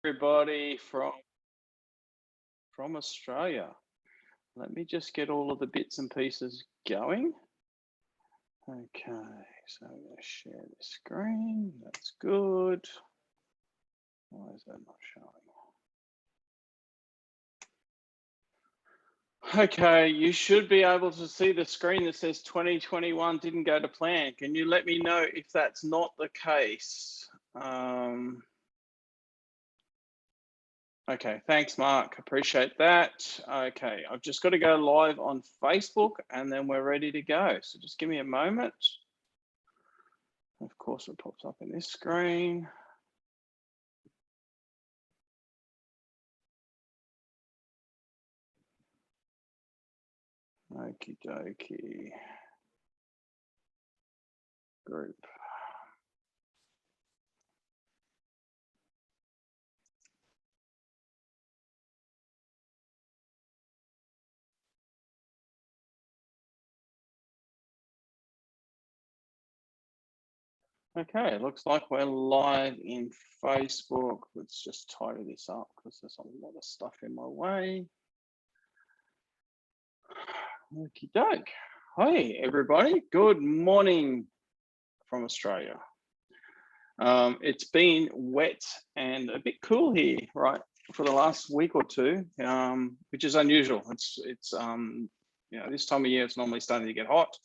everybody from Australia. Let me just get all of the bits and pieces going. Okay, so I'm going to share the screen. That's good. Why is that not showing? Okay, you should be able to see the screen that says 2021 didn't go to plan. Can you let me know if that's not the case? Okay, thanks, Mark. Appreciate that. Okay, I've just got to go live on Facebook and then we're ready to go. So just give me a moment. Of course, it pops up in this screen. Okie dokie. Group. Okay, it looks like we're live in Facebook. Let's just tidy this up because there's a lot of stuff in my way. Okie doke. Hi, everybody. Good morning from Australia. It's been wet and a bit cool here, right, for the last week or two, which is unusual. It's you know, this time of year it's normally starting to get hot.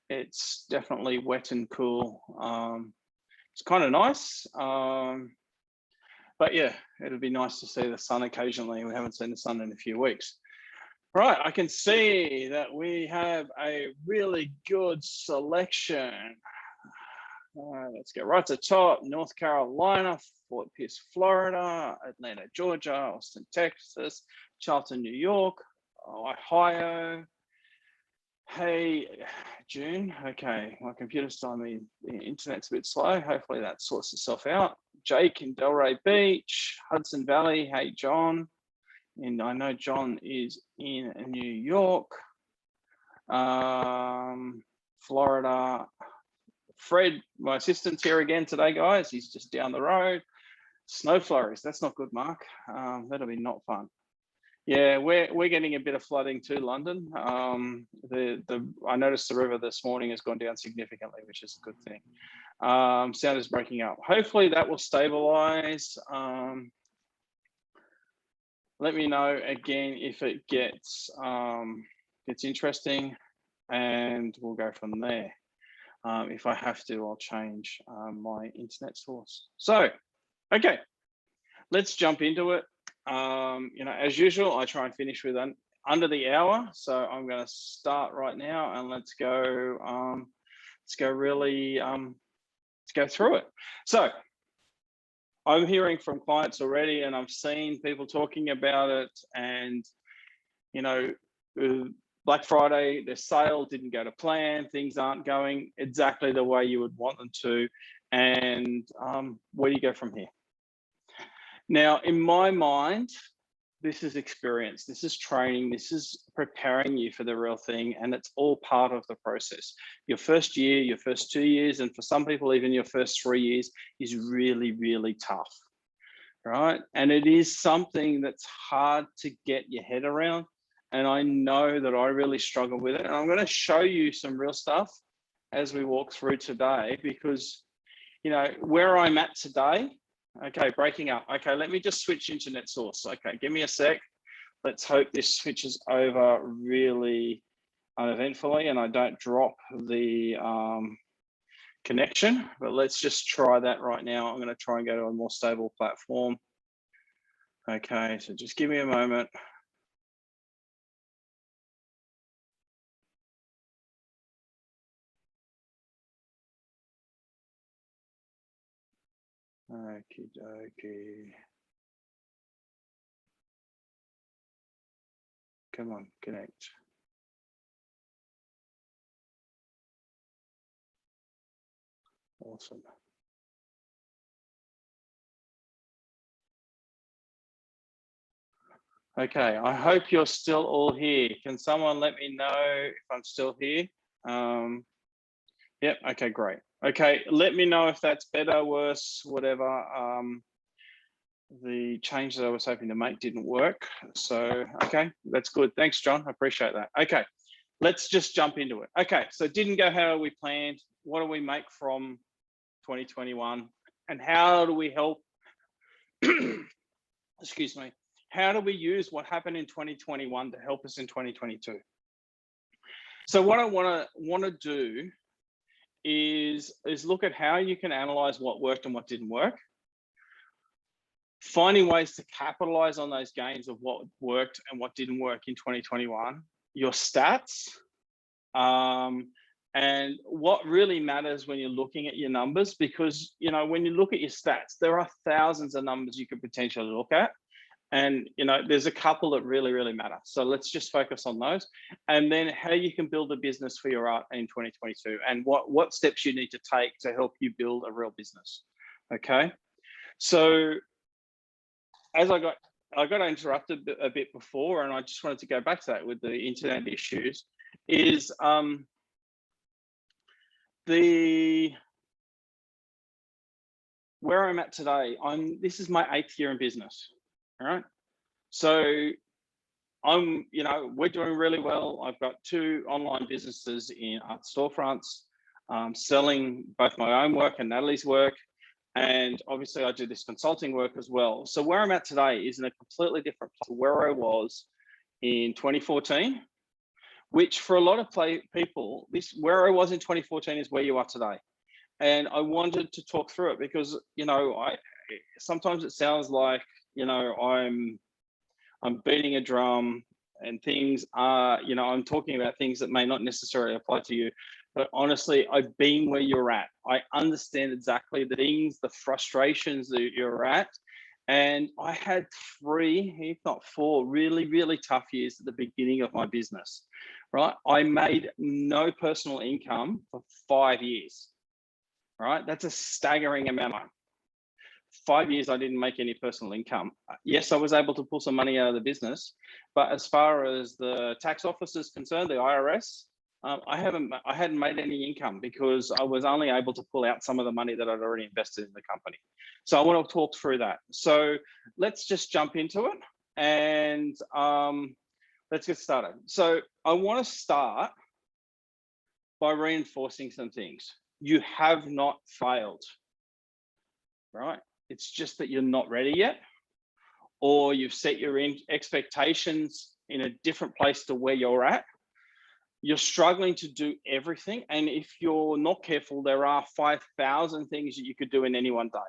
It's definitely wet and cool. It's kind of nice, but yeah, it'll be nice to see the sun occasionally. We haven't seen the sun in a few weeks. Right, I can see that we have a really good selection. Let's get right to the top. North Carolina, Fort Pierce, Florida, Atlanta, Georgia, Austin, Texas, Charlton, New York, Ohio. Hey, June. Okay, my computer's telling me the internet's a bit slow. Hopefully that sorts itself out. Jake in Delray Beach, Hudson Valley. Hey, John. And I know John is in New York, Florida. Fred, my assistant's here again today, guys. He's just down the road. Snow flurries. That's not good, Mark. That'll be not fun. Yeah, we're getting a bit of flooding too, London. I noticed the river this morning has gone down significantly, which is a good thing. Sound is breaking up. Hopefully that will stabilize. Let me know again if it gets interesting, and we'll go from there. If I have to, I'll change my internet source. So, okay, let's jump into it. You know, as usual, I try and finish with under the hour. So I'm going to start right now, and let's go through it. So I'm hearing from clients already, and I've seen people talking about it, and you know, Black Friday, their sale didn't go to plan. Things aren't going exactly the way you would want them to. And where do you go from here? Now, in my mind, this is experience, this is training, this is preparing you for the real thing, and it's all part of the process. Your first year, your first 2 years, and for some people, even your first 3 years is really, really tough, right? And it is something that's hard to get your head around. And I know that I really struggle with it. And I'm going to show you some real stuff as we walk through today, because, you know, where I'm at today, okay, breaking up. Okay, let me just switch internet source. Okay, give me a sec. Let's hope this switches over really uneventfully and I don't drop the connection, but let's just try that right now. I'm going to try and go to a more stable platform. Okay, so just give me a moment. Okie dokie. Come on, connect. Awesome. Okay, I hope you're still all here. Can someone let me know if I'm still here? Yep, okay, great. Okay, let me know if that's better, worse, whatever. the change that I was hoping to make didn't work. So, okay, that's good. Thanks, John. I appreciate that. Okay, let's just jump into it. Okay, so it didn't go how we planned. What do we make from 2021? And how do we help, excuse me, how do we use what happened in 2021 to help us in 2022? So what I want to do is look at how you can analyze what worked and what didn't work, finding ways to capitalize on those gains of what worked and what didn't work in 2021, your stats, and what really matters when you're looking at your numbers, because, you know, when you look at your stats, there are thousands of numbers you could potentially look at. And, you know, there's a couple that really, really matter. So let's just focus on those. And then how you can build a business for your art in 2022 and what steps you need to take to help you build a real business. Okay. So as I got interrupted a bit before, and I just wanted to go back to that with the internet issues, is where I'm at today. This is my 8th year in business. All right. So you know, we're doing really well. I've got 2 online businesses in art storefronts, selling both my own work and Natalie's work. And obviously I do this consulting work as well. So where I'm at today is in a completely different place to where I was in 2014, which for a lot of people, where I was in 2014 is where you are today. And I wanted to talk through it because, you know, sometimes it sounds like, you know, I'm beating a drum and things are, you know, I'm talking about things that may not necessarily apply to you, but honestly, I've been where you're at. I understand exactly the things, the frustrations that you're at. And I had 3, if not 4, really, really tough years at the beginning of my business, right? I made no personal income for 5 years, right? That's a staggering amount of time. 5 years, I didn't make any personal income. Yes, I was able to pull some money out of the business, but as far as the tax office is concerned, the IRS, I hadn't made any income because I was only able to pull out some of the money that I'd already invested in the company. So I want to talk through that. So let's just jump into it and let's get started. So I want to start by reinforcing some things. You have not failed, right? It's just that you're not ready yet, or you've set your expectations in a different place to where you're at. You're struggling to do everything. And if you're not careful, there are 5,000 things that you could do in any one day,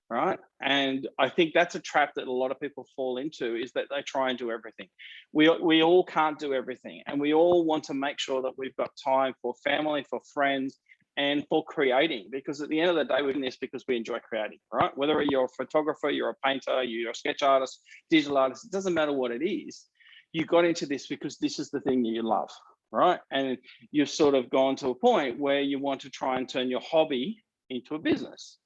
right? And I think that's a trap that a lot of people fall into, is that they try and do everything. We all can't do everything. And we all want to make sure that we've got time for family, for friends, and for creating, because at the end of the day, we're in this because we enjoy creating, right? Whether you're a photographer, you're a painter, you're a sketch artist, digital artist, it doesn't matter what it is. You got into this because this is the thing that you love, right? And you've sort of gone to a point where you want to try and turn your hobby into a business,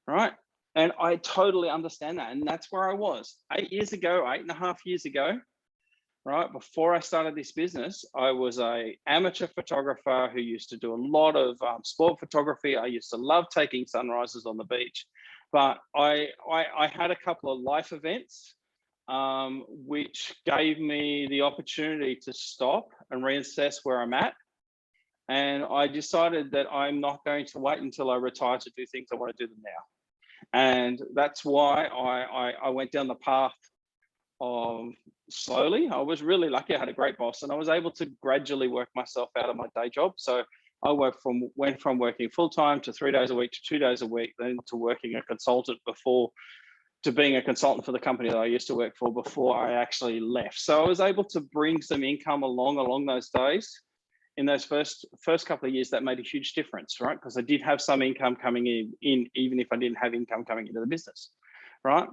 right? And I totally understand that. And that's where I was 8.5 years ago, right? Before I started this business, I was an amateur photographer who used to do a lot of sport photography. I used to love taking sunrises on the beach, but I had a couple of life events which gave me the opportunity to stop and reassess where I'm at. And I decided that I'm not going to wait until I retire to do things. I want to do them now. And that's why I went down the path of slowly. I was really lucky. I had a great boss, and I was able to gradually work myself out of my day job. So I went from working full time to 3 days a week to 2 days a week, then to working a consultant to being a consultant for the company that I used to work for before I actually left. So I was able to bring some income along those days. In those first couple of years, that made a huge difference, right? Because I did have some income coming in, even if I didn't have income coming into the business, right?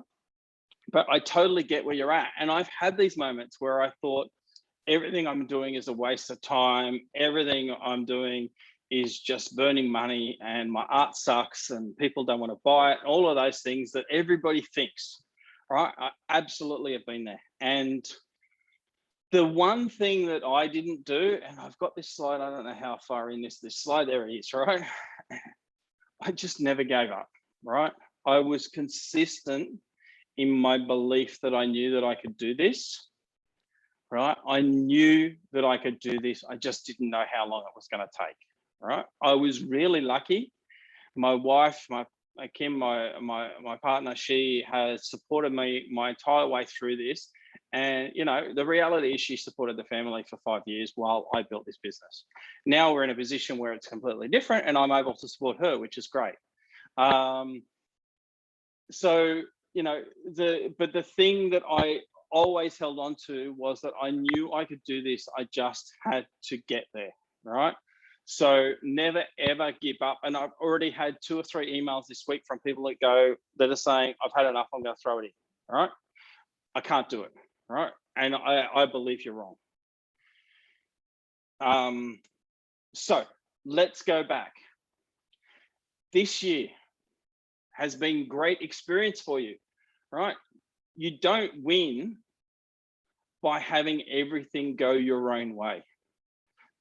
But I totally get where you're at. And I've had these moments where I thought everything I'm doing is a waste of time. Everything I'm doing is just burning money, and my art sucks and people don't want to buy it. All of those things that everybody thinks, right? I absolutely have been there. And the one thing that I didn't do, and I've got this slide, I don't know how far in this slide, there it is, right? I just never gave up, right? I was consistent in my belief that I knew that I could do this, right? I knew that I could do this. I just didn't know how long it was going to take, right? I was really lucky. My wife, Kim, my partner, she has supported me my entire way through this. And, you know, the reality is she supported the family for 5 years while I built this business. Now we're in a position where it's completely different and I'm able to support her, which is great. So, you know, but the thing that I always held on to was that I knew I could do this. I just had to get there, right? So never ever give up. And I've already had 2 or 3 emails this week from people that are saying, I've had enough, I'm going to throw it in, all right? I can't do it, right? And I believe you're wrong. So let's go back. This year has been great experience for you, right? You don't win by having everything go your own way.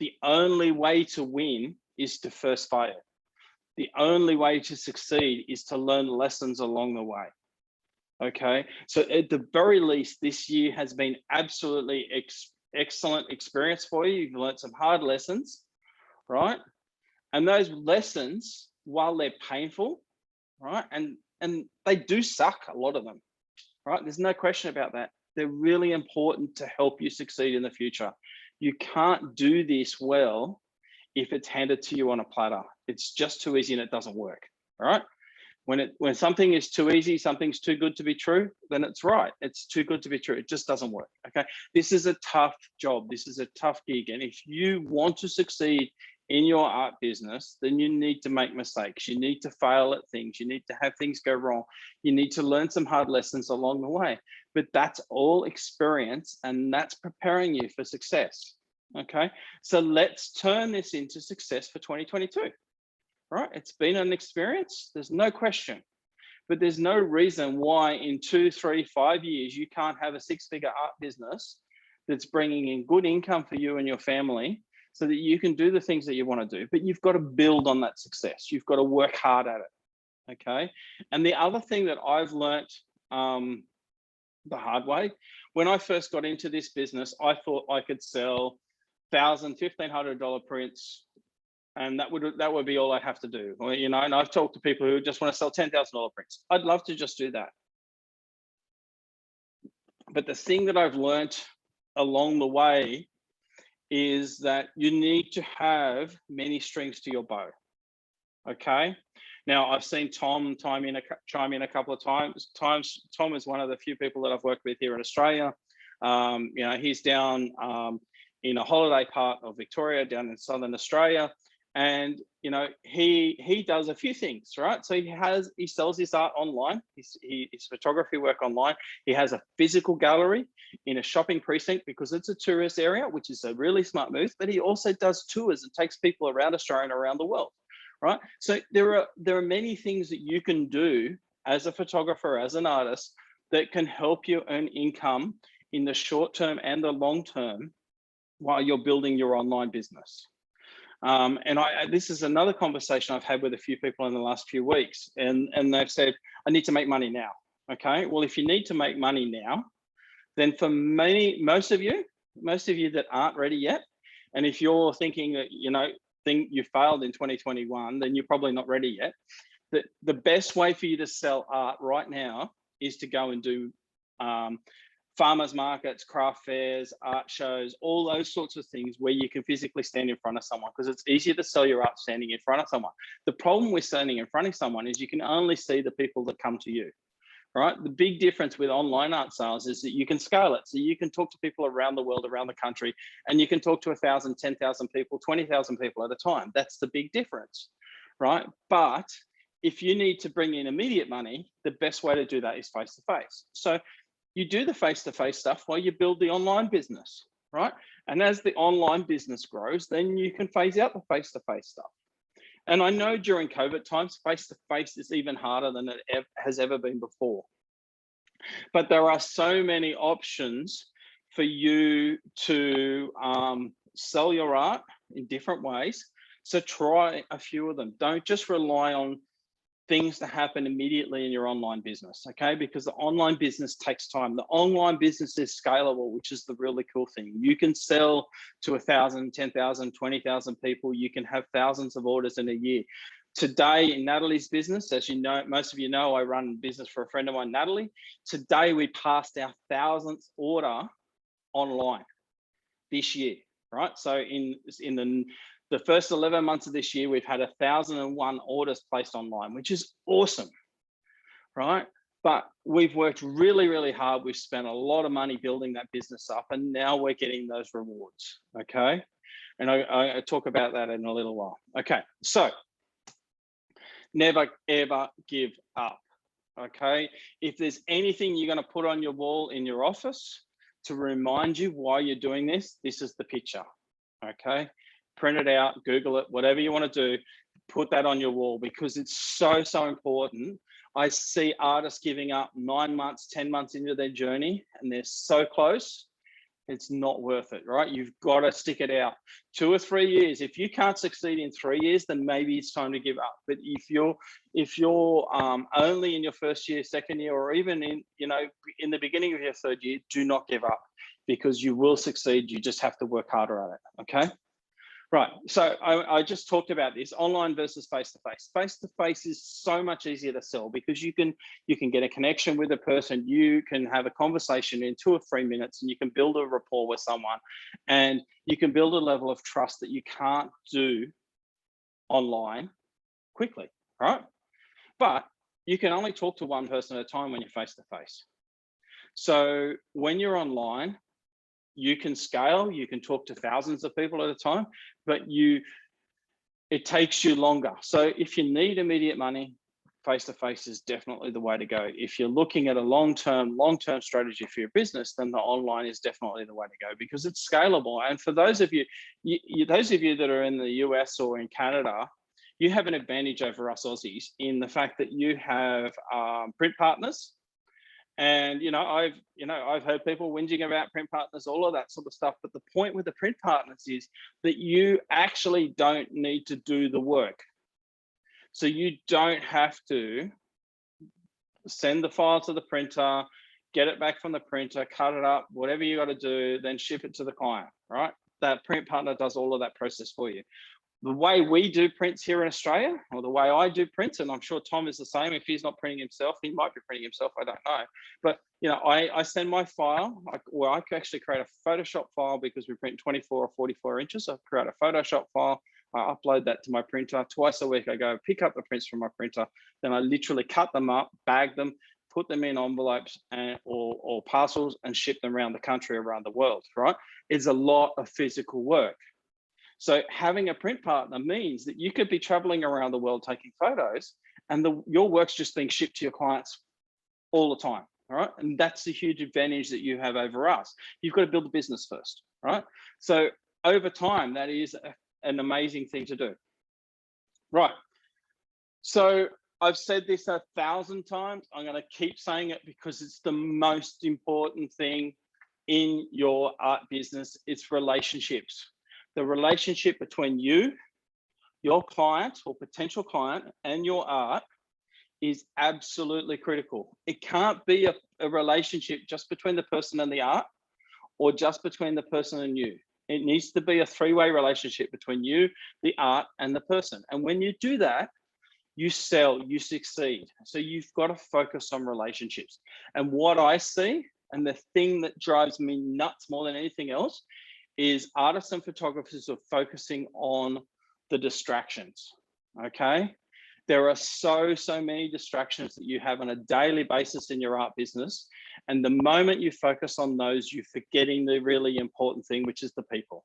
The only way to win is to first fail. The only way to succeed is to learn lessons along the way. Okay, so at the very least, this year has been absolutely excellent experience for you. You've learned some hard lessons, right? And those lessons, while they're painful, right, and they do suck, a lot of them, right? There's no question about that. They're really important to help you succeed in the future. You can't do this well if it's handed to you on a platter. It's just too easy and it doesn't work, all right? When something is too easy, something's too good to be true, then it's right. It's too good to be true. It just doesn't work, okay? This is a tough job. This is a tough gig. And if you want to succeed in your art business, then you need to make mistakes. You need to fail at things. You need to have things go wrong. You need to learn some hard lessons along the way. But that's all experience and that's preparing you for success, okay? So let's turn this into success for 2022. Right? It's been an experience, there's no question, but there's no reason why in 2, 3, 5 years, you can't have a 6-figure art business that's bringing in good income for you and your family so that you can do the things that you want to do, but you've got to build on that success. You've got to work hard at it, okay? And the other thing that I've learnt the hard way, when I first got into this business, I thought I could sell $1,000, $1,500 prints, and that would be all I have to do. Well, you know, and I've talked to people who just want to sell $10,000 prints. I'd love to just do that. But the thing that I've learned along the way is that you need to have many strings to your bow. Okay. Now I've seen Tom chime in a couple of times. Tom is one of the few people that I've worked with here in Australia. You know, he's down in a holiday part of Victoria, down in Southern Australia. And, you know, he does a few things, right? So he sells his art online, his photography work online. He has a physical gallery in a shopping precinct because it's a tourist area, which is a really smart move, but he also does tours and takes people around Australia and around the world, right? So there are many things that you can do as a photographer, as an artist, that can help you earn income in the short term and the long term while you're building your online business. And this is another conversation I've had with a few people in the last few weeks, and they've said, I need to make money now. Okay, well, if you need to make money now, then for most of you that aren't ready yet, and if you're thinking that, you know, you failed in 2021, then you're probably not ready yet. The best way for you to sell art right now is to go and do farmers markets, craft fairs, art shows, all those sorts of things where you can physically stand in front of someone, because it's easier to sell your art standing in front of someone. The problem with standing in front of someone is you can only see the people that come to you, right? The big difference with online art sales is that you can scale it. So you can talk to people around the world, around the country, and you can talk to 1,000, 10,000 people, 20,000 people at a time. That's the big difference, right? But if you need to bring in immediate money, the best way to do that is face-to-face. So you do the face-to-face stuff while you build the online business, right? And as the online business grows, then you can phase out the face-to-face stuff. And I know during COVID times, face-to-face is even harder than it has ever been before. But there are so many options for you to sell your art in different ways. So try a few of them. Don't just rely on things to happen immediately in your online business, okay? Because the online business takes time. The online business is scalable, which is the really cool thing. You can sell to 1,000, 10,000, 20,000 people. You can have thousands of orders in a year. Today in Natalie's business, as you know, most of you know, I run business for a friend of mine, Natalie. Today we passed our 1,000th order online this year, right? So in the first 11 months of this year, we've had 1,001 orders placed online, which is awesome, right? But we've worked really, really hard. We've spent a lot of money building that business up, and now we're getting those rewards, okay? And I talk about that in a little while. Okay, so never, ever give up, okay? If there's anything you're gonna put on your wall in your office to remind you why you're doing this, this is the picture, okay? Print it out, Google it, whatever you want to do, put that on your wall, because it's so, so important. I see artists giving up 9 months, 10 months into their journey, and they're so close, it's not worth it, right? You've got to stick it out 2 or 3 years. If you can't succeed in 3 years, then maybe it's time to give up. But if you're only in your first year, second year, or even in the beginning of your third year, do not give up, because you will succeed. You just have to work harder at it. Okay. Right, so I just talked about this, online versus face-to-face. Face-to-face is so much easier to sell, because you can get a connection with a person, you can have a conversation in 2 or 3 minutes, and you can build a rapport with someone, and you can build a level of trust that you can't do online quickly, right? But you can only talk to one person at a time when you're face-to-face. So when you're online, you can scale, you can talk to thousands of people at a time, but it takes you longer. So if you need immediate money, face-to-face is definitely the way to go. If you're looking at a long-term strategy for your business, then the online is definitely the way to go, because it's scalable. And for those of you that are in the US or in Canada, you have an advantage over us Aussies in the fact that you have print partners. And I've heard people whinging about print partners, all of that sort of stuff. But the point with the print partners is that you actually don't need to do the work. So you don't have to send the file to the printer, get it back from the printer, cut it up, whatever you got to do, then ship it to the client, right? That print partner does all of that process for you. The way we do prints here in Australia, or the way I do prints, and I'm sure Tom is the same. If he's not printing himself, he might be printing himself, I don't know. But I send my file, I can actually create a Photoshop file, because we print 24 or 44 inches. So I create a Photoshop file, I upload that to my printer. Twice a week, I go pick up the prints from my printer. Then I literally cut them up, bag them, put them in envelopes or parcels, and ship them around the country, around the world, right? It's a lot of physical work. So having a print partner means that you could be traveling around the world taking photos, and your work's just being shipped to your clients all the time, all right? And that's the huge advantage that you have over us. You've got to build a business first, right? So over time, that is an amazing thing to do. Right, so I've said this 1,000 times. I'm going to keep saying it, because it's the most important thing in your art business. It's relationships. The relationship between you, your client or potential client, and your art is absolutely critical. It can't be a relationship just between the person and the art, or just between the person and you. It needs to be a three-way relationship between you, the art, and the person. And when you do that, you sell, you succeed. So you've got to focus on relationships. And what I see, and the thing that drives me nuts more than anything else, is artists and photographers are focusing on the distractions, okay? There are so many distractions that you have on a daily basis in your art business. And the moment you focus on those, you're forgetting the really important thing, which is the people,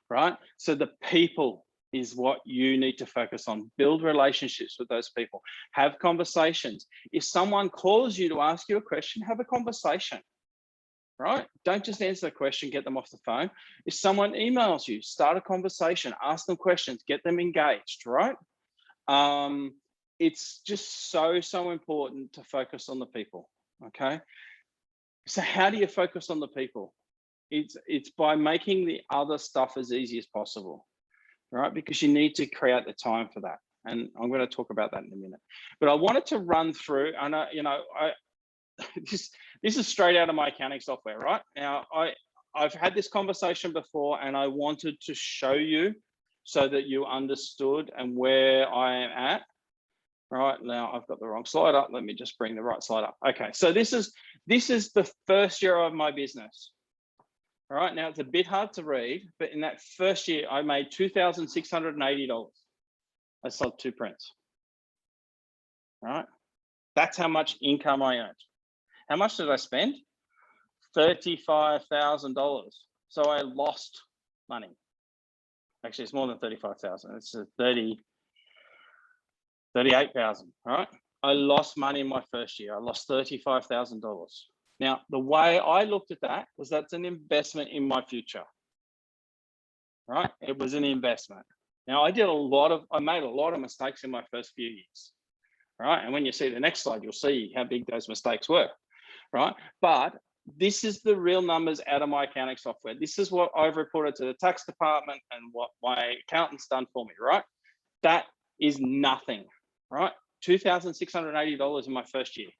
right? So the people is what you need to focus on. Build relationships with those people. Have conversations. If someone calls you to ask you a question, have a conversation. Right? Don't just answer the question, get them off the phone. If someone emails you, start a conversation, ask them questions, get them engaged, right? It's just so important to focus on the people, okay? So how do you focus on the people? It's by making the other stuff as easy as possible, right? Because you need to create the time for that, And I'm going to talk about that in a minute. But I wanted to run through, and this is straight out of my accounting software, right? Now, I've had this conversation before, and I wanted to show you so that you understood and where I am at. Right now, I've got the wrong slide up. Let me just bring the right slide up. Okay, so this is the first year of my business. All right, now it's a bit hard to read, but in that first year, I made $2,680. I sold 2 prints. All right, that's how much income I earned. How much did I spend? $35,000. So I lost money. Actually, it's more than 35,000. It's 38,000. All right, I lost money in my first year. I lost $35,000. Now, the way I looked at that was that's an investment in my future. Right? It was an investment. Now, I made a lot of mistakes in my first few years. Right? And when you see the next slide, you'll see how big those mistakes were. Right? But this is the real numbers out of my accounting software. This is what I've reported to the tax department and what my accountant's done for me. Right? That is nothing. Right? $2,680 in my first year.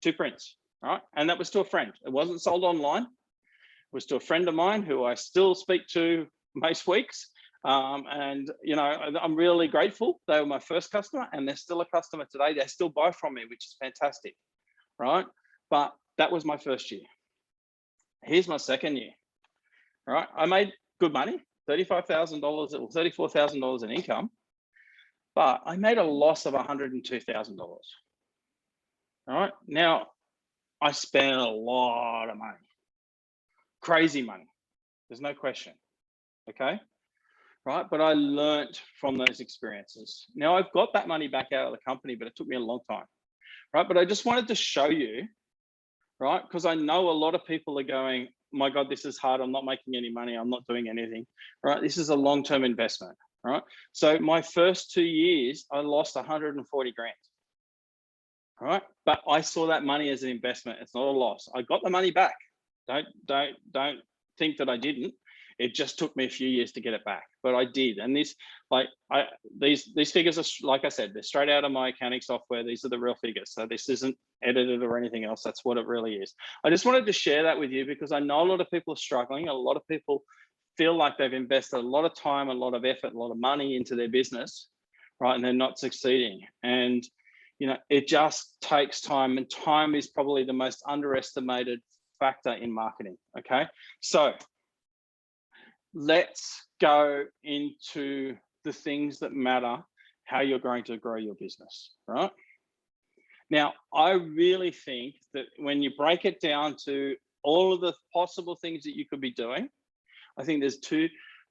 2 prints. Right? And that was to a friend. It wasn't sold online. It was to a friend of mine who I still speak to most weeks. And, you know, I'm really grateful. They were my first customer and they're still a customer today. They still buy from me, which is fantastic. Right? But that was my first year. Here's my second year. Right? I made good money, $35,000 or $34,000 in income, but I made a loss of $102,000. All right? Now, I spent a lot of money, crazy money. There's no question. Okay. Right. But I learned from those experiences. Now I've got that money back out of the company, but it took me a long time. Right. But I just wanted to show you, right? Because I know a lot of people are going, my God, this is hard. I'm not making any money. I'm not doing anything. Right. This is a long-term investment. Right. So my first 2 years, I lost 140 grand. All right. But I saw that money as an investment. It's not a loss. I got the money back. Don't think that I didn't. It just took me a few years to get it back, but I did. And these figures are, like I said, they're straight out of my accounting software. These are the real figures. So this isn't edited or anything else. That's what it really is. I just wanted to share that with you because I know a lot of people are struggling. A lot of people feel like they've invested a lot of time, a lot of effort, a lot of money into their business, right? And they're not succeeding. And you know, it just takes time, and time is probably the most underestimated factor in marketing. Okay, so let's go into the things that matter, how you're going to grow your business, right? Now, I really think that when you break it down to all of the possible things that you could be doing, I think there's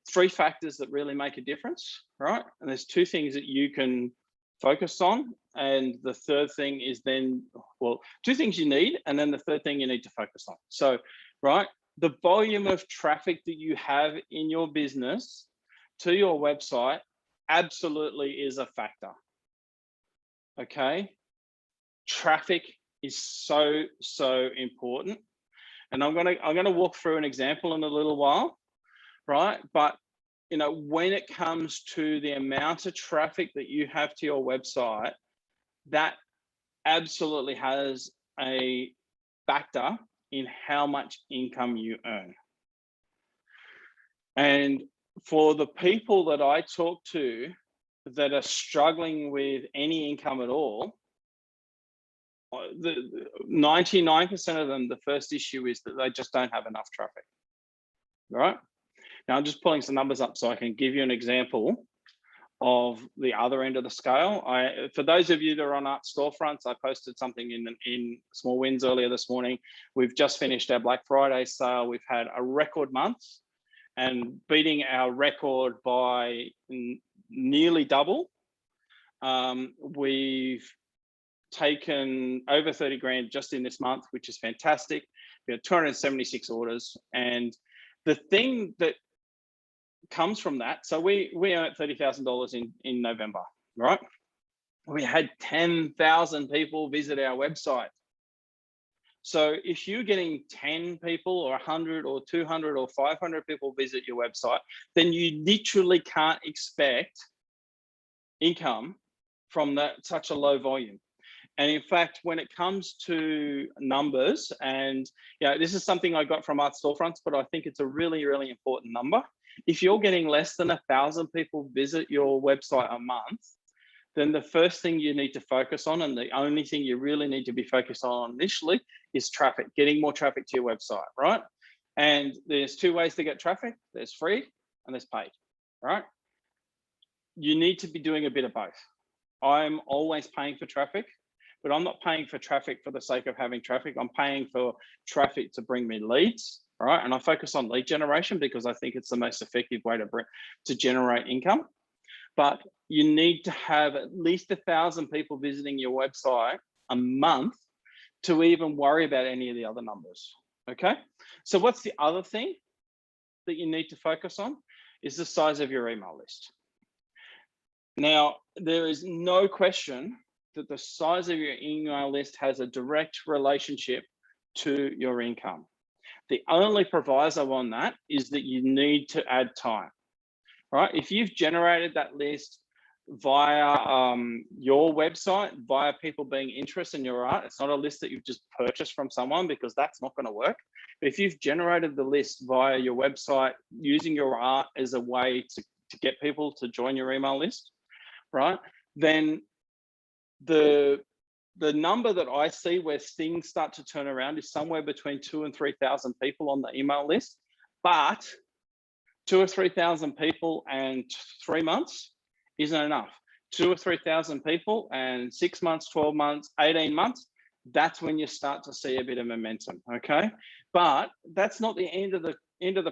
three factors that really make a difference, right? And there's 2 things that you can focus on. And the third thing is then, well, 2 things you need, and then the third thing you need to focus on. So, right, the volume of traffic that you have in your business to your website absolutely is a factor. Okay, traffic is so important, and I'm gonna walk through an example in a little while, right? But you know, when it comes to the amount of traffic that you have to your website, that absolutely has a factor in how much income you earn. And for the people that I talk to that are struggling with any income at all, 99% of them, the first issue is that they just don't have enough traffic, right? Now I'm just pulling some numbers up so I can give you an example of the other end of the scale. For those of you that are on Art Storefronts, I posted something in Small Wins earlier this morning. We've just finished our Black Friday sale. We've had a record month and beating our record by nearly double. We've taken over 30 grand just in this month, which is fantastic. We had 276 orders. And the thing that comes from that, so we earned $30,000 in November, right? We had 10,000 people visit our website. So if you're getting 10 people or 100 or 200 or 500 people visit your website, then you literally can't expect income from that such a low volume. And in fact, when it comes to numbers, and this is something I got from Art Storefronts, but I think it's a really, really important number. If you're getting less than 1,000 people visit your website a month, then the first thing you need to focus on, and the only thing you really need to be focused on initially, is traffic, getting more traffic to your website, right? And there's two ways to get traffic. There's free and there's paid, right? You need to be doing a bit of both. I'm always paying for traffic, but I'm not paying for traffic for the sake of having traffic. I'm paying for traffic to bring me leads, right? And I focus on lead generation because I think it's the most effective way to generate income. But you need to have at least 1,000 people visiting your website a month to even worry about any of the other numbers, okay? So what's the other thing that you need to focus on is the size of your email list. Now, there is no question that the size of your email list has a direct relationship to your income. The only proviso on that is that you need to add time, right? If you've generated that list via your website, via people being interested in your art, it's not a list that you've just purchased from someone, because that's not going to work. But if you've generated the list via your website using your art as a way to get people to join your email list, right, then the number that I see where things start to turn around is somewhere between 2,000 and 3,000 people on the email list. But 2,000 or 3,000 people and 3 months isn't enough. 2,000 or 3,000 people and 6 months, 12 months, 18 months, that's when you start to see a bit of momentum, okay? But that's not the end of the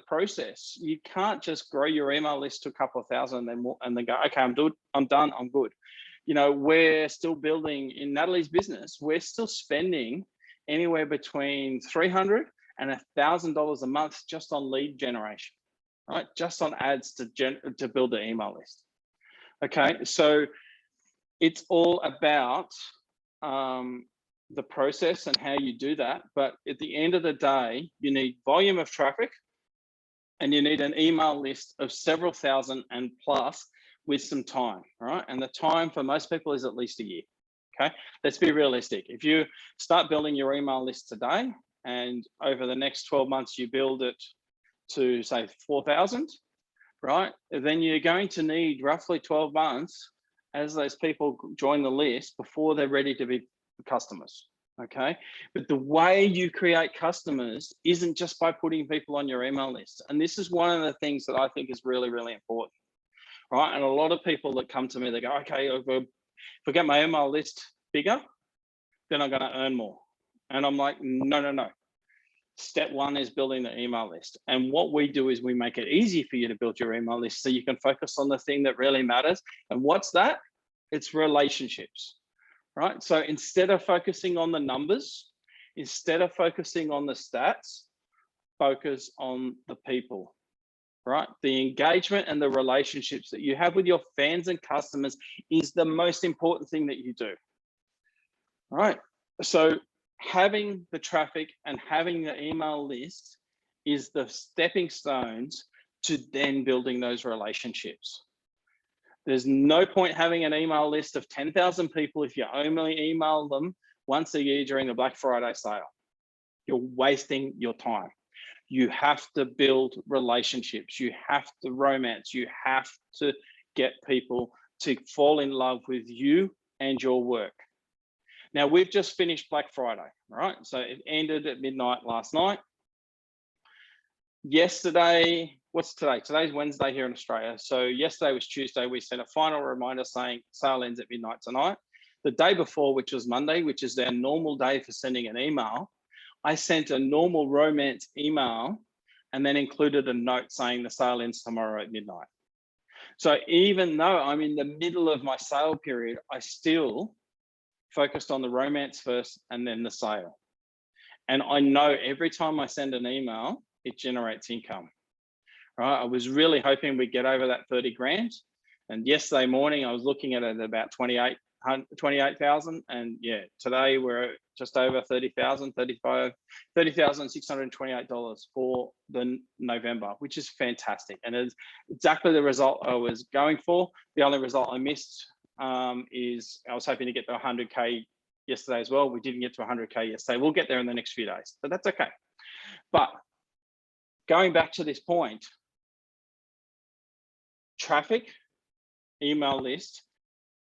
process. You can't just grow your email list to a couple of thousand and then go, okay, I'm done, I'm good. You know, we're still building in Natalie's business. We're still spending anywhere between $300 and $1,000 a month just on lead generation, right? Just on ads to build the email list. Okay, so it's all about the process and how you do that. But at the end of the day, you need volume of traffic, and you need an email list of several thousand and plus with some time, right? And the time for most people is at least a year, okay? Let's be realistic. If you start building your email list today, and over the next 12 months, you build it to say 4,000, right? Then you're going to need roughly 12 months as those people join the list before they're ready to be customers, okay? But the way you create customers isn't just by putting people on your email list. And this is one of the things that I think is really, really important, right? And a lot of people that come to me, they go, okay, if I get my email list bigger, then I'm gonna earn more. And I'm like, no. Step one is building the email list. And what we do is we make it easy for you to build your email list so you can focus on the thing that really matters. And what's that? It's relationships, right? So instead of focusing on the numbers, instead of focusing on the stats, focus on the people, right? The engagement and the relationships that you have with your fans and customers is the most important thing that you do, right? So having the traffic and having the email list is the stepping stones to then building those relationships. There's no point having an email list of 10,000 people if you only email them once a year during the Black Friday sale. You're wasting your time. You have to build relationships. You have to romance. You have to get people to fall in love with you and your work. Now, we've just finished Black Friday, right? So it ended at midnight last night. Yesterday, what's today? Today's Wednesday here in Australia. So yesterday was Tuesday. We sent a final reminder saying sale ends at midnight tonight. The day before, which was Monday, which is their normal day for sending an email, I sent a normal romance email and then included a note saying the sale ends tomorrow at midnight. So even though I'm in the middle of my sale period, I still focused on the romance first and then the sale. And I know every time I send an email, it generates income, right? I was really hoping we'd get over that 30 grand. And yesterday morning, I was looking at it at about 28,000. And yeah, today we're just over 30,000, $30,628 for the November, which is fantastic. And it's exactly the result I was going for. The only result I missed is I was hoping to get to 100K yesterday as well. We didn't get to 100K yesterday. We'll get there in the next few days, but that's okay. But going back to this point, traffic, email list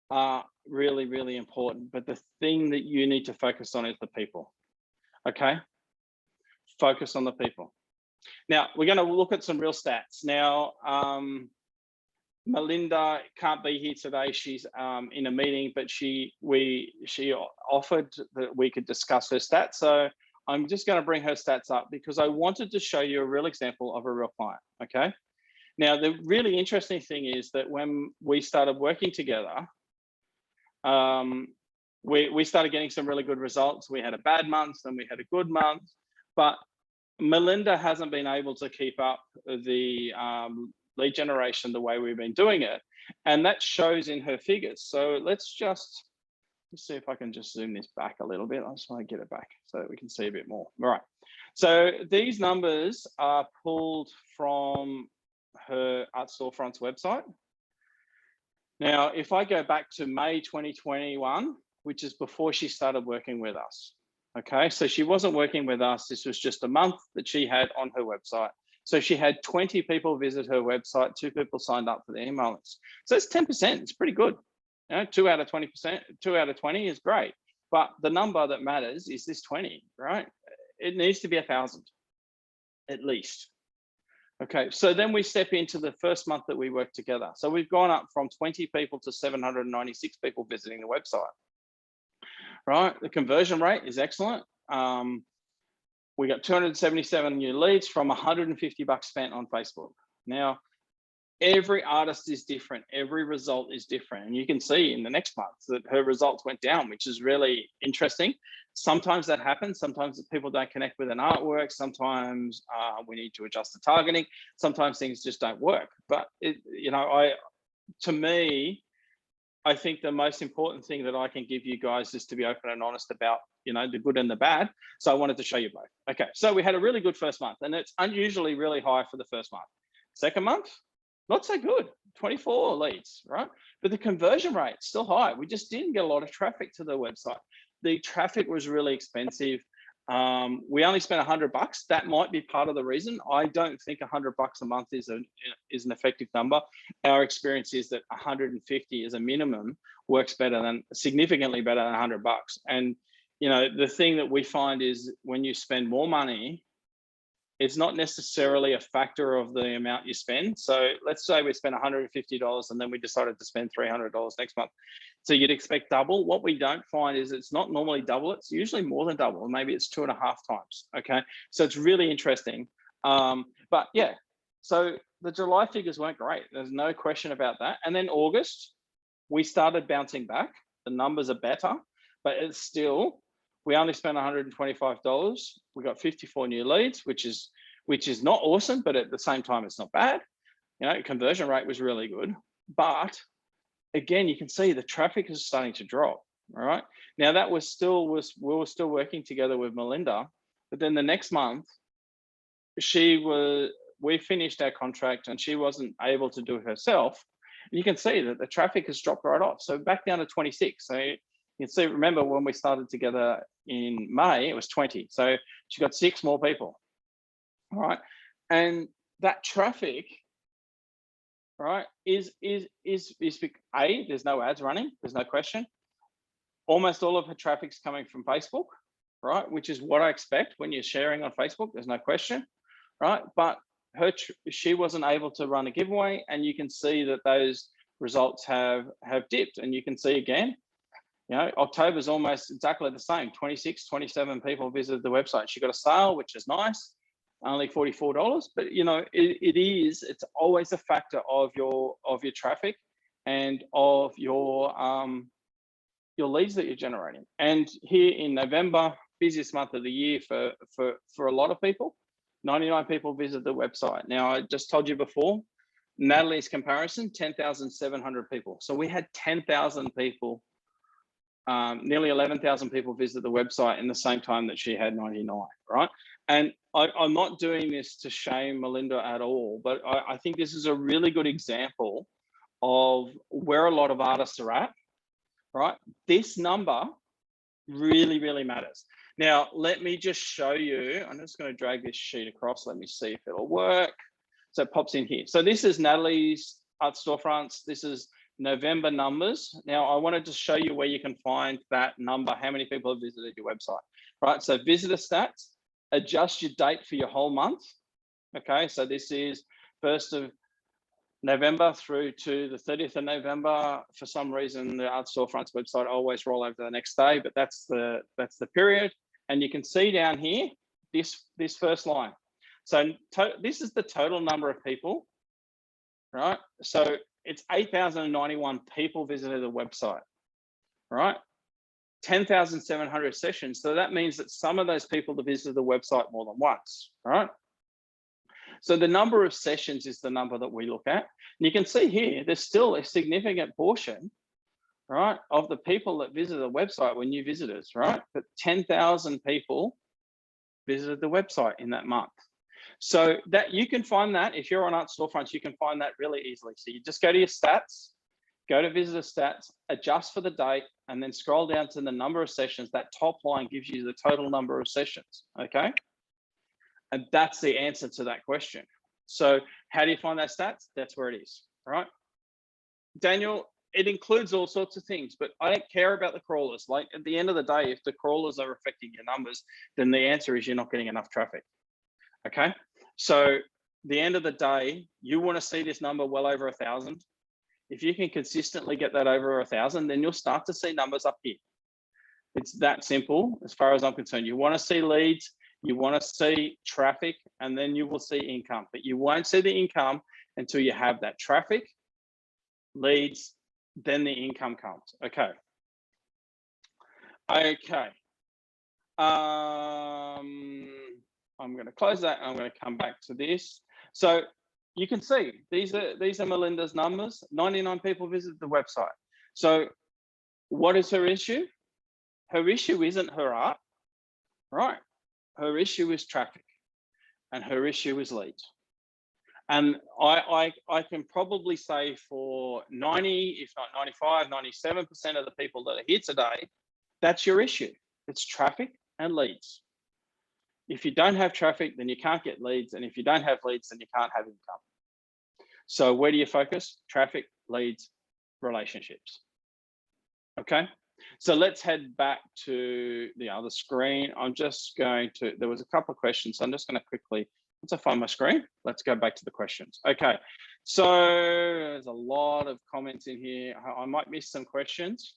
are really, really important. But the thing that you need to focus on is the people, okay? Focus on the people. Now, we're going to look at some real stats. Now, Melinda can't be here today. She's in a meeting, but she offered that we could discuss her stats. So I'm just going to bring her stats up because I wanted to show you a real example of a real client, okay? Now, the really interesting thing is that when we started working together, we started getting some really good results. We had a bad month, then we had a good month, but Melinda hasn't been able to keep up the lead generation the way we've been doing it. And that shows in her figures. So let's see if I can just zoom this back a little bit. I just want to get it back so that we can see a bit more. All right. So these numbers are pulled from her Art Storefront's website. Now, if I go back to May 2021, which is before she started working with us, okay? So she wasn't working with us. This was just a month that she had on her website. So she had 20 people visit her website, 2 people signed up for the email list. So it's 10%, it's pretty good. You know, 2 out of 20%, 2 out of 20 is great. But the number that matters is this 20, right? It needs to be 1,000 at least. Okay, so then we step into the first month that we work together. So we've gone up from 20 people to 796 people visiting the website, right? The conversion rate is excellent. We got 277 new leads from $150 spent on Facebook. Now, every artist is different. Every result is different. And you can see in the next month that her results went down, which is really interesting. Sometimes that happens. Sometimes people don't connect with an artwork. Sometimes we need to adjust the targeting. Sometimes things just don't work. But to me, I think the most important thing that I can give you guys is to be open and honest about, the good and the bad. So I wanted to show you both. Okay, so we had a really good first month, and it's unusually really high for the first month. Second month, not so good, 24 leads, right? But the conversion rate still high. We just didn't get a lot of traffic to the website. The traffic was really expensive. We only spent $100. That might be part of the reason. I don't think $100 a month is an effective number. Our experience is that 150 as a minimum works significantly better than $100. And the thing that we find is when you spend more money, it's not necessarily a factor of the amount you spend. So let's say we spent $150 and then we decided to spend $300 next month. So you'd expect double. What we don't find is it's not normally double. It's usually more than double. Maybe it's 2.5 times. Okay. So it's really interesting. But yeah, so the July figures weren't great. There's no question about that. And then August, we started bouncing back. The numbers are better, but it's still, we only spent $125. We got 54 new leads, which is not awesome, but at the same time, it's not bad. Conversion rate was really good. But again, you can see the traffic is starting to drop. All right. Now that we were still working together with Melinda, but then the next month, we finished our contract and she wasn't able to do it herself. And you can see that the traffic has dropped right off. So back down to 26. So you can see, remember when we started together in May, it was 20. So she got 6 more people. All right. And that traffic, right, is there's no ads running, there's no question. Almost all of her traffic's coming from Facebook, right, which is what I expect when you're sharing on Facebook, there's no question, right? But she wasn't able to run a giveaway, and you can see that those results have dipped. And you can see again, October's almost exactly the same. 26, 27 people visited the website. She got a sale, which is nice, only $44. But it's always a factor of your traffic and of your leads that you're generating. And here in November, busiest month of the year for a lot of people, 99 people visit the website. Now, I just told you before, Natalie's comparison, 10,700 people. So we had 10,000 people, nearly 11,000 people visit the website in the same time that she had 99, right? And I'm not doing this to shame Melinda at all, but I think this is a really good example of where a lot of artists are at, right? This number really, really matters. Now, let me just show you. I'm just going to drag this sheet across. Let me see if it'll work. So it pops in here. So this is Natalie's Art Storefronts. This is November numbers. Now, I wanted to show you where you can find that number, how many people have visited your website, right? So visitor stats, adjust your date for your whole month. Okay, so this is 1st of November through to the 30th of November. For some reason, the Art Storefronts website always roll over the next day, but that's the period. And you can see down here, this first line. So this is the total number of people, right? So it's 8,091 people visited the website, right? 10,700 sessions. So that means that some of those people have visited the website more than once, right? So the number of sessions is the number that we look at. And you can see here, there's still a significant portion, right, of the people that visit the website were new visitors, right? But 10,000 people visited the website in that month. So that you can find that if you're on Art Storefronts, you can find that really easily. So you just go to your stats, go to visitor stats, adjust for the date, and then scroll down to the number of sessions. That top line gives you the total number of sessions, okay? And that's the answer to that question. So how do you find that stats? That's where it is, right? Daniel, it includes all sorts of things, but I don't care about the crawlers. Like at the end of the day, if the crawlers are affecting your numbers, then the answer is you're not getting enough traffic, okay? So the end of the day, you want to see this number well over 1,000. If you can consistently get that over 1,000, then you'll start to see numbers up here. It's that simple as far as I'm concerned. You want to see leads, you want to see traffic, and then you will see income, but you won't see the income until you have that traffic, leads, then the income comes. Okay. Okay. I'm going to close that and I'm going to come back to this. So you can see these are Melinda's numbers. 99 people visited the website. So what is her issue? Her issue isn't her art, right? Her issue is traffic and her issue is leads. And I can probably say for 90, if not 95, 97% of the people that are here today, that's your issue. It's traffic and leads. If you don't have traffic, then you can't get leads. And if you don't have leads, then you can't have income. So where do you focus? Traffic, leads, relationships. Okay. So let's head back to the other screen. I'm just going to, there was a couple of questions. So I'm just going to quickly, once I find my screen, let's go back to the questions. Okay. So there's a lot of comments in here. I might miss some questions.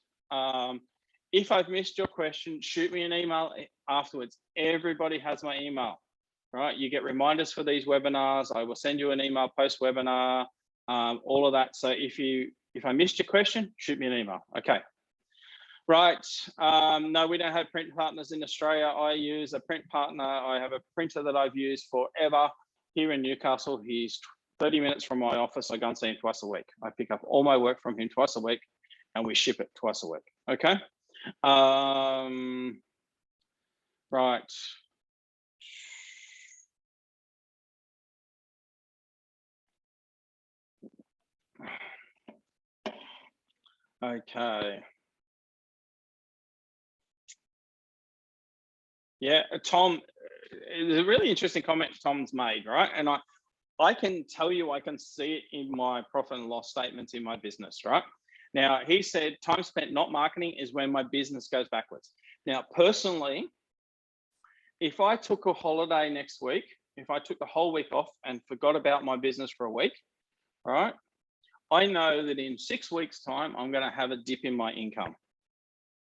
If I've missed your question, shoot me an email afterwards. Everybody has my email, right? You get reminders for these webinars. I will send you an email post-webinar, all of that. So if I missed your question, shoot me an email. Okay. Right. No, we don't have print partners in Australia. I use a print partner. I have a printer that I've used forever here in Newcastle. He's 30 minutes from my office. I go and see him twice a week. I pick up all my work from him twice a week and we ship it twice a week. Okay. Right. Okay. Yeah, Tom, it's a really interesting comment Tom's made, right? And I can tell you, I can see it in my profit and loss statements in my business, right? Now, he said time spent not marketing is when my business goes backwards. Now, personally, if I took a holiday next week, if I took the whole week off and forgot about my business for a week, right? I know that in 6 weeks' time, I'm going to have a dip in my income.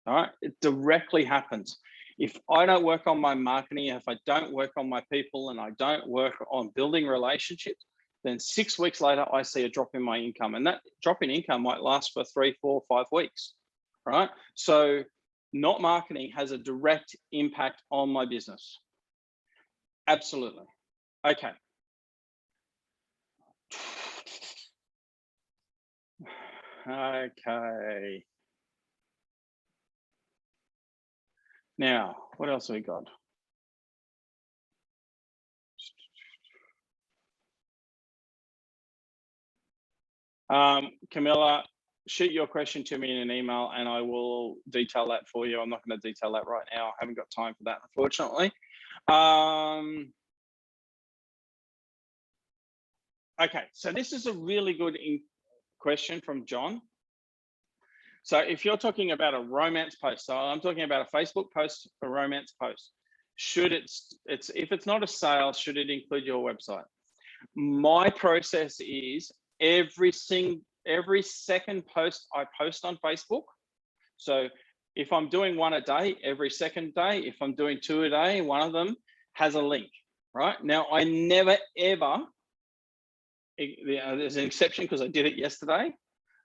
All right, it directly happens. If I don't work on my marketing, if I don't work on my people and I don't work on building relationships, then 6 weeks later, I see a drop in my income. And that drop in income might last for 3, 4, 5 weeks, right? So not marketing has a direct impact on my business. Absolutely. Okay. Okay. Now, what else have we got? Camilla, shoot your question to me in an email and I will detail that for you. I'm not going to detail that right now. I haven't got time for that, unfortunately. Okay, so this is a really good question from John. So if you're talking about a romance post, so I'm talking about a Facebook post, a romance post, should if it's not a sale, should it include your website? My process is every second post I post on Facebook. So if I'm doing one a day, every second day, if I'm doing 2 a day, one of them has a link, right? Now, I never, ever, there's an exception because I did it yesterday.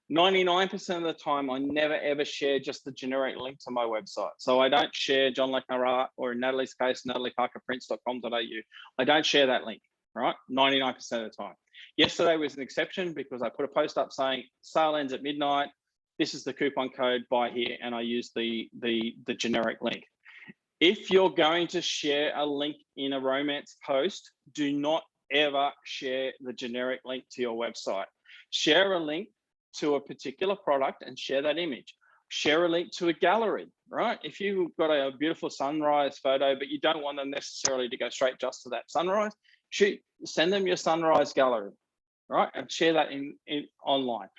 99% of the time, I never ever share just the generic link to my website. So I don't share John Art, or in Natalie's case, natalieparkerprints.com.au. I don't share that link, right? 99% of the time. Yesterday was an exception because I put a post up saying sale ends at midnight. This is the coupon code, buy here, and I use the generic link. If you're going to share a link in a romance post, do not ever share the generic link to your website. Share a link to a particular product and share that image. Share a link to a gallery, right? If you've got a beautiful sunrise photo, but you don't want them necessarily to go straight just to that sunrise, send them your sunrise gallery, right? And share that in online.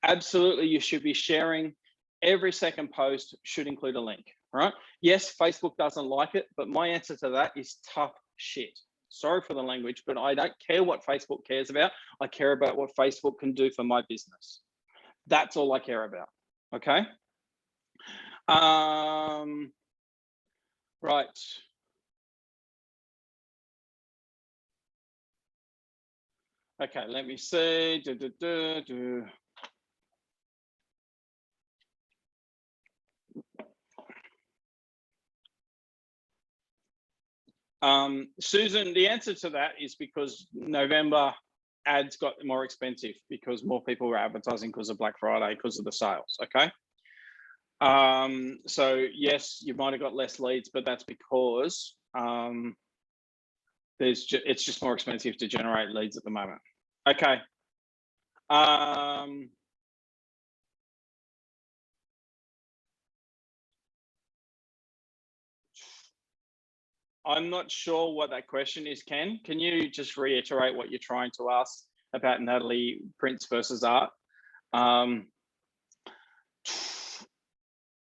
Absolutely, you should be sharing. Every second post should include a link, right? Yes, Facebook doesn't like it, but my answer to that is tough shit. Sorry for the language, but I don't care what Facebook cares about. I care about what Facebook can do for my business. That's all I care about, okay? Right. Okay, let me see. Susan, the answer to that is because November ads got more expensive because more people were advertising because of Black Friday, because of the sales, okay? So yes, you might have got less leads, but that's because it's just more expensive to generate leads at the moment. Okay. I'm not sure what that question is, Ken. Can you just reiterate what you're trying to ask about Natalie prints versus art?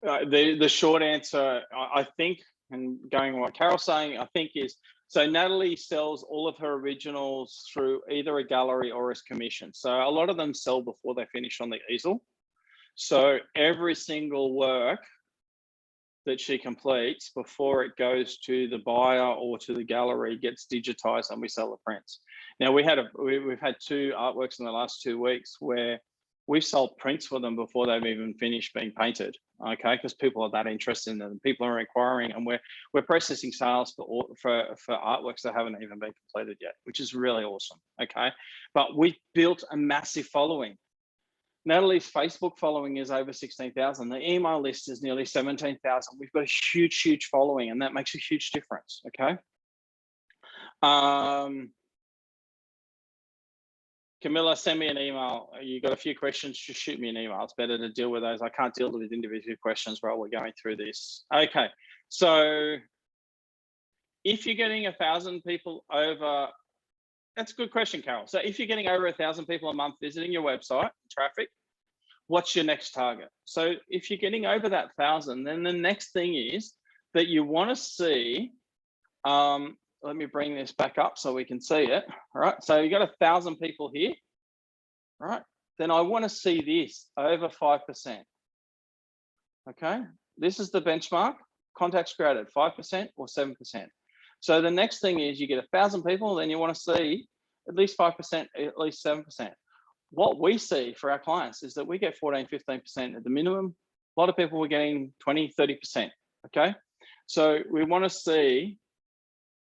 The short answer, I think, and going on what Carol's saying, I think is, so Natalie sells all of her originals through either a gallery or as commission. So a lot of them sell before they finish on the easel. So every single work that she completes before it goes to the buyer or to the gallery gets digitized and we sell the prints. Now we've had 2 artworks in the last 2 weeks where we've sold prints for them before they've even finished being painted, okay? Because people are that interested in them. People are inquiring, and we're processing sales for artworks that haven't even been completed yet, which is really awesome, okay? But we've built a massive following. Natalie's Facebook following is over 16,000. The email list is nearly 17,000. We've got a huge, huge following, and that makes a huge difference, okay? Camilla, send me an email. You got a few questions, just shoot me an email. It's better to deal with those. I can't deal with individual questions while we're going through this. Okay, so if you're getting 1,000 people over, that's a good question, Carol. So if you're getting over 1,000 people a month visiting your website, traffic, what's your next target? So if you're getting over that 1,000, then the next thing is that you want to see, let me bring this back up so we can see it. All right, so you got 1,000 people here, right? Then I want to see this over 5%. Okay, this is the benchmark. Contacts created 5% or 7%. So the next thing is you get 1,000 people, then you want to see at least 5%, at least 7%. What we see for our clients is that we get 14, 15% at the minimum. A lot of people were getting 20, 30%. Okay, so we want to see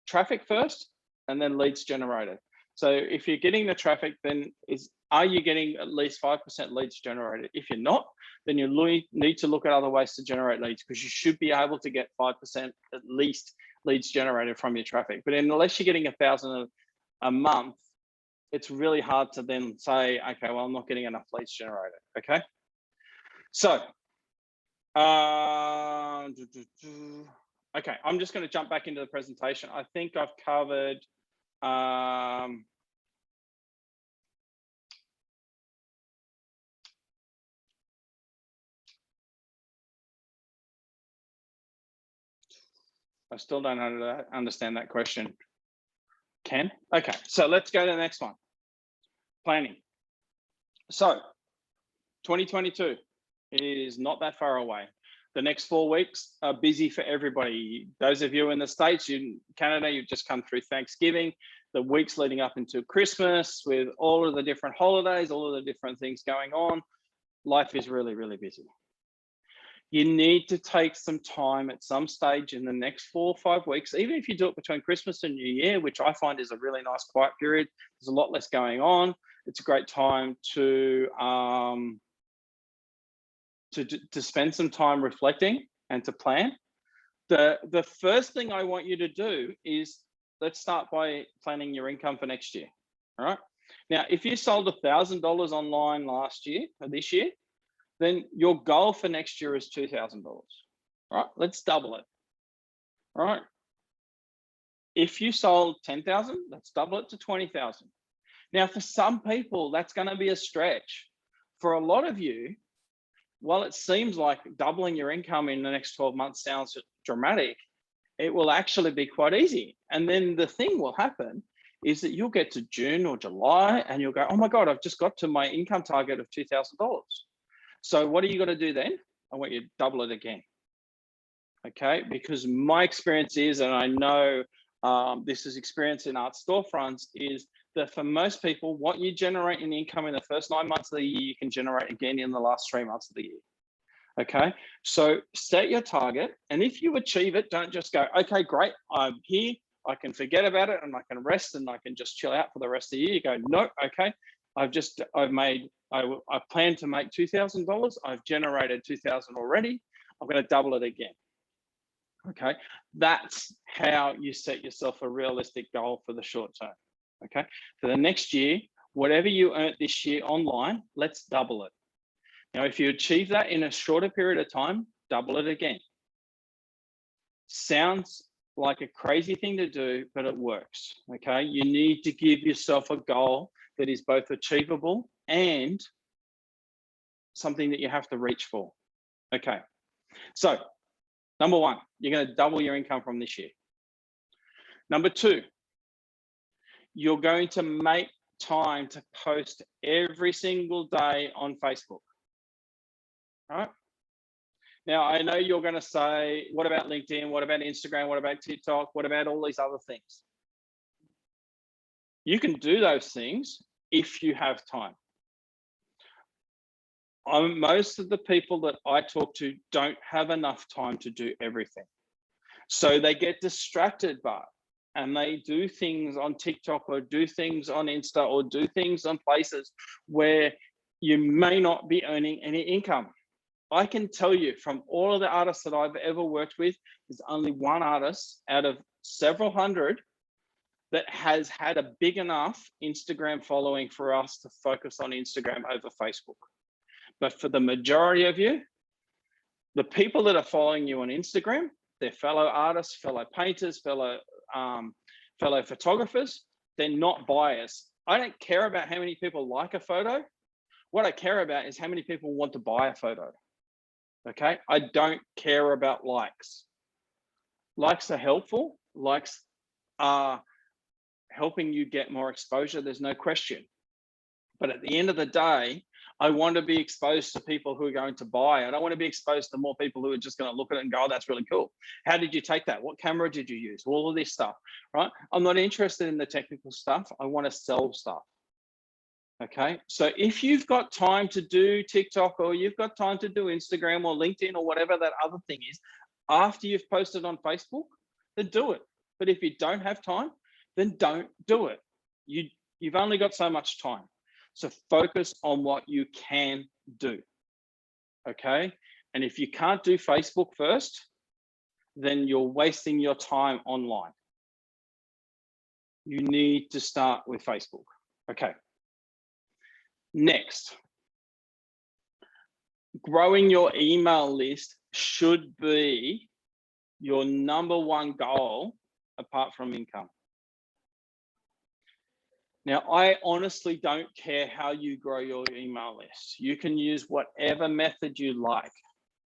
traffic first and then leads generated. So if you're getting the traffic, then are you getting at least 5% leads generated? If you're not, then you need to look at other ways to generate leads, because you should be able to get 5% at least leads generated from your traffic. But unless you're getting 1,000 a month, it's really hard to then say, okay, well, I'm not getting enough leads generated. Okay. So, okay, I'm just going to jump back into the presentation. I think I've covered, I still don't understand that question. Ken? Okay, so let's go to the next one. Planning. So 2022 is not that far away. The next 4 weeks are busy for everybody. Those of you in the States, in Canada, you've just come through Thanksgiving, the weeks leading up into Christmas with all of the different holidays, all of the different things going on. Life is really, really busy. You need to take some time at some stage in the next 4 or 5 weeks, even if you do it between Christmas and New Year, which I find is a really nice quiet period. There's a lot less going on. It's a great time to spend some time reflecting and to plan. The first thing I want you to do is, let's start by planning your income for next year. All right. Now, if you sold $1,000 online last year or this year, then your goal for next year is $2,000. All right, let's double it. All right. If you sold 10,000, let's double it to 20,000. Now, for some people, that's going to be a stretch. For a lot of you, while it seems like doubling your income in the next 12 months sounds dramatic, it will actually be quite easy. And then the thing will happen is that you'll get to June or July and you'll go, oh my God, I've just got to my income target of $2,000. So what are you going to do then? I want you to double it again. Okay, because my experience is, and I know this is experience in art storefronts, is that for most people, what you generate in income in the first 9 months of the year, you can generate again in the last 3 months of the year. Okay, so set your target. And if you achieve it, don't just go, okay, great, I'm here, I can forget about it and I can rest and I can just chill out for the rest of the year. You go, no, okay, I plan to make $2,000. I've generated 2,000 already. I'm going to double it again. Okay, that's how you set yourself a realistic goal for the short term. Okay, for the next year, whatever you earned this year online, let's double it. Now, if you achieve that in a shorter period of time, double it again. Sounds like a crazy thing to do, but it works. Okay, you need to give yourself a goal that is both achievable and something that you have to reach for. Okay, so number one, you're going to double your income from this year. Number two, you're going to make time to post every single day on Facebook. All right. Now, I know you're going to say, what about LinkedIn? What about Instagram? What about TikTok? What about all these other things? You can do those things if you have time. Most of the people that I talk to don't have enough time to do everything. So they get distracted and they do things on TikTok or do things on Insta or do things on places where you may not be earning any income. I can tell you from all of the artists that I've ever worked with, there's only one artist out of several hundred that has had a big enough Instagram following for us to focus on Instagram over Facebook. But for the majority of you, the people that are following you on Instagram, they're fellow artists, fellow painters, fellow photographers. They're not buyers. I don't care about how many people like a photo. What I care about is how many people want to buy a photo. Okay, I don't care about likes. Likes are helpful. Likes are helping you get more exposure. There's no question. But at the end of the day, I want to be exposed to people who are going to buy. I don't want to be exposed to more people who are just going to look at it and go, oh, that's really cool. How did you take that? What camera did you use? All of this stuff, right? I'm not interested in the technical stuff. I want to sell stuff. Okay, so if you've got time to do TikTok or you've got time to do Instagram or LinkedIn or whatever that other thing is, after you've posted on Facebook, then do it. But if you don't have time, then don't do it. You've only got so much time. So focus on what you can do. Okay, and if you can't do Facebook first, then you're wasting your time online. You need to start with Facebook. Okay. Next, growing your email list should be your #1 goal apart from income. Now, I honestly don't care how you grow your email list. You can use whatever method you like,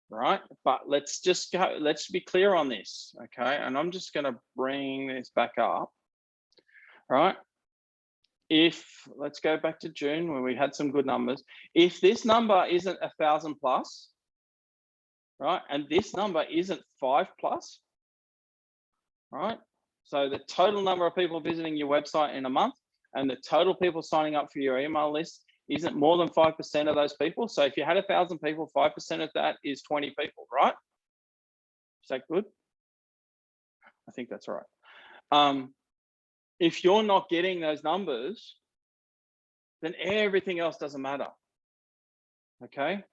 right? But let's be clear on this, okay? And I'm just gonna bring this back up, right? Let's go back to June when we had some good numbers. If this number isn't 1,000 plus, right? And this number isn't 5 plus, right? So the total number of people visiting your website in a month and the total people signing up for your email list isn't more than 5% of those people. So if you had 1,000 people, 5% of that is 20 people, right? Is that good? I think that's right. If you're not getting those numbers, then everything else doesn't matter, okay?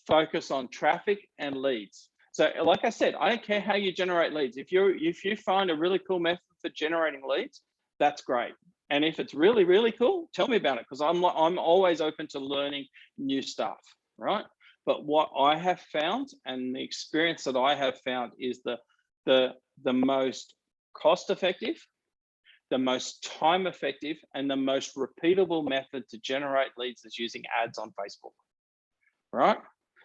Focus on traffic and leads. So like I said, I don't care how you generate leads. If you find a really cool method for generating leads, that's great. And if it's really, really cool, tell me about it, because I'm always open to learning new stuff, right? But what I have found and the experience that I have found is the most cost effective, the most time effective, and the most repeatable method to generate leads is using ads on Facebook, right?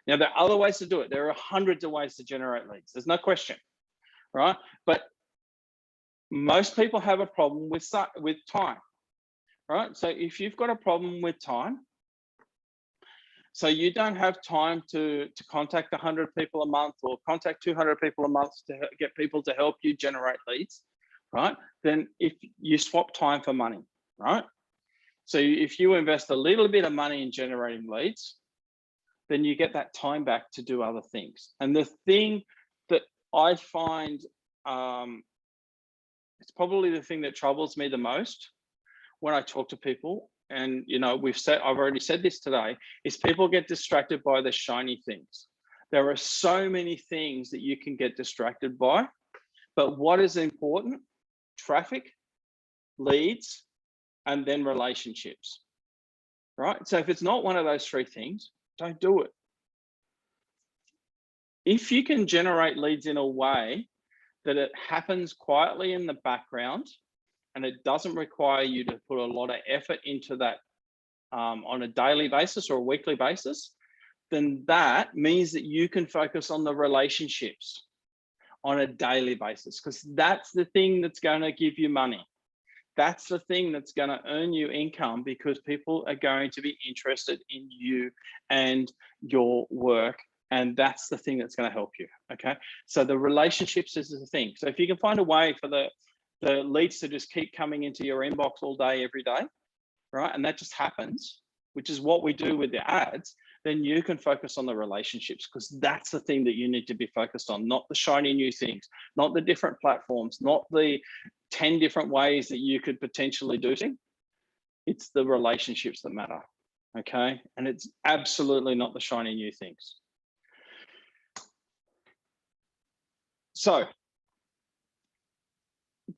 Now, there are other ways to do it. There are hundreds of ways to generate leads. There's no question, right? But most people have a problem with time, right? So if you've got a problem with time, so you don't have time to contact 100 people a month or contact 200 people a month to get people to help you generate leads, right? Then if you swap time for money, right? So if you invest a little bit of money in generating leads, then you get that time back to do other things. And the thing that I find, it's probably the thing that troubles me the most when I talk to people, and I've already said this today, is people get distracted by the shiny things. There are so many things that you can get distracted by, but what is important? Traffic, leads, and then relationships, right? So if it's not one of those three things, don't do it. If you can generate leads in a way that it happens quietly in the background and it doesn't require you to put a lot of effort into that on a daily basis or a weekly basis, then that means that you can focus on the relationships on a daily basis, because that's the thing that's going to give you money. That's the thing that's going to earn you income, because people are going to be interested in you and your work. And that's the thing that's going to help you. Okay. So the relationships is the thing. So if you can find a way for the leads to just keep coming into your inbox all day, every day, right? And that just happens, which is what we do with the ads, then you can focus on the relationships, because that's the thing that you need to be focused on, not the shiny new things, not the different platforms, not the 10 different ways that you could potentially do things. It's the relationships that matter, okay? And it's absolutely not the shiny new things. So